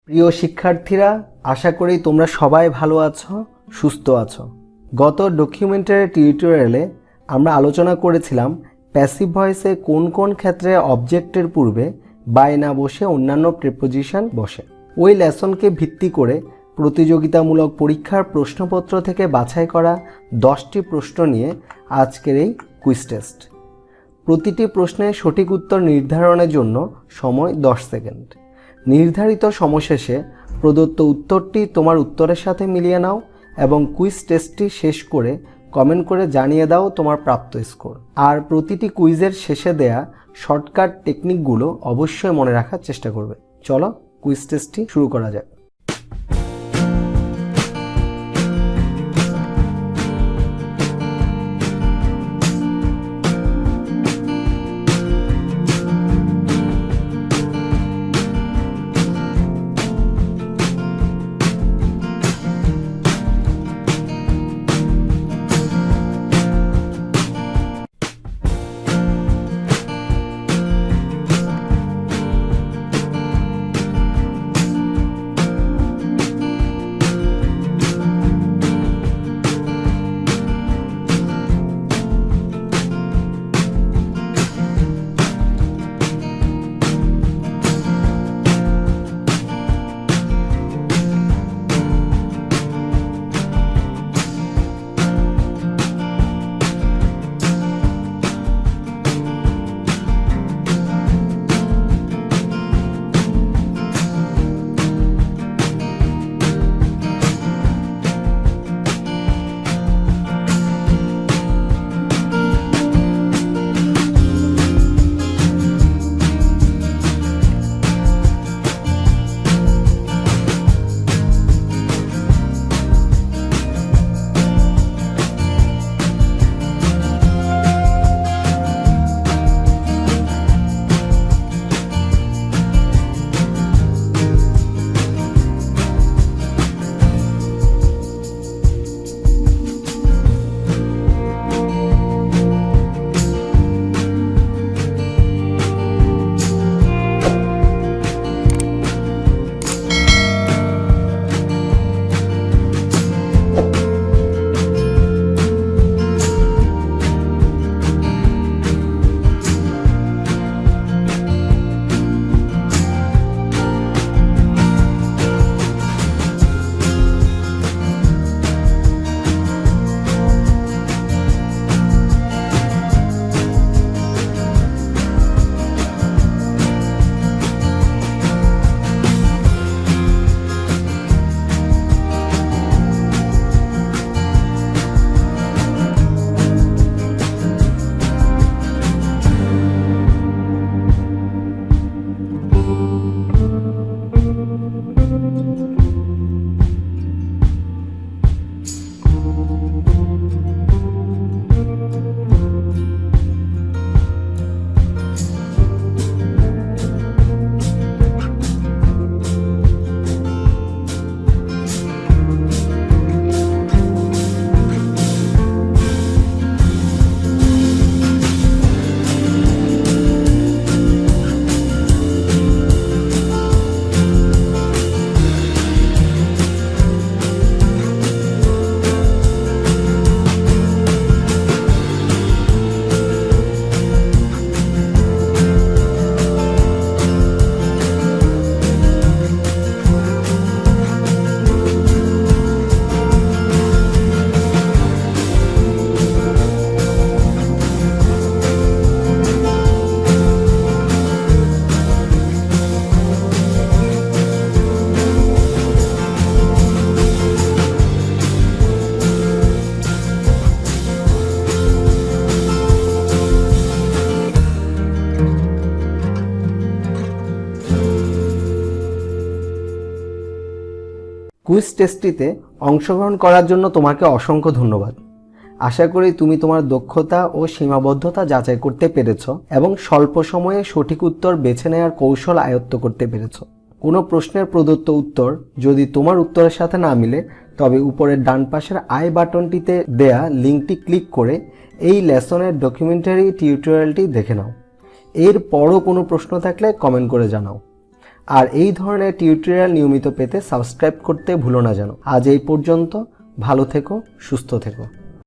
প্রিয় শিক্ষার্থীরা, আশা করি তোমরা সবাই ভালো আছো, সুস্থ আছো। গত ডকুমেন্টারি টিউটোরিয়ালে আমরা আলোচনা করেছিলাম প্যাসিভ ভয়েসে কোন কোন ক্ষেত্রে অবজেক্টের পূর্বে বাই না বসে অন্যান্য প্রিপোজিশন বসে। ওই লেসনকে ভিত্তি করে প্রতিযোগিতামূলক পরীক্ষার প্রশ্নপত্র থেকে বাছাই করা 10টি প্রশ্ন নিয়ে আজকের এই কুইজ টেস্ট। প্রতিটি প্রশ্নের সঠিক উত্তর নির্ধারণের জন্য সময় 10 সেকেন্ড। নির্ধারিত সময় শেষে প্রদত্ত উত্তরটি তোমার উত্তরের সাথে মিলিয়ে নাও এবং কুইজ টেস্টটি শেষ করে কমেন্ট করে জানিয়ে দাও তোমার প্রাপ্ত স্কোর। আর প্রতিটি কুইজের শেষে দেয়া শর্টকাট টেকনিকগুলো অবশ্যই মনে রাখার চেষ্টা করবে। চলো কুইজ টেস্টটি শুরু করা যাক। কুইজ টেস্টটিতে অংশগ্রহণ করার জন্য তোমাকে অসংখ্য ধন্যবাদ। আশা করি তুমি তোমার দক্ষতা ও সীমাবদ্ধতা যাচাই করতে পেরেছো এবং স্বল্প সময়ে সঠিক উত্তর বেছে নেওয়ার কৌশল আয়ত্ত করতে পেরেছো। কোনো প্রশ্নের প্রদত্ত উত্তর যদি তোমার উত্তরের সাথে না মিলে তবে উপরের ডান পাশের আই বাটনটিতে দেয়া লিঙ্কটি ক্লিক করে এই লেসনের ডকুমেন্টারি টিউটোরিয়ালটি দেখে নাও। এর পরও কোনো প্রশ্ন থাকলে কমেন্ট করে জানাও। আর এই ধরনের টিউটোরিয়াল নিয়মিত পেতে সাবস্ক্রাইব করতে ভুলো না যেন। আজ এই পর্যন্ত, ভালো থেকো, সুস্থ থেকো।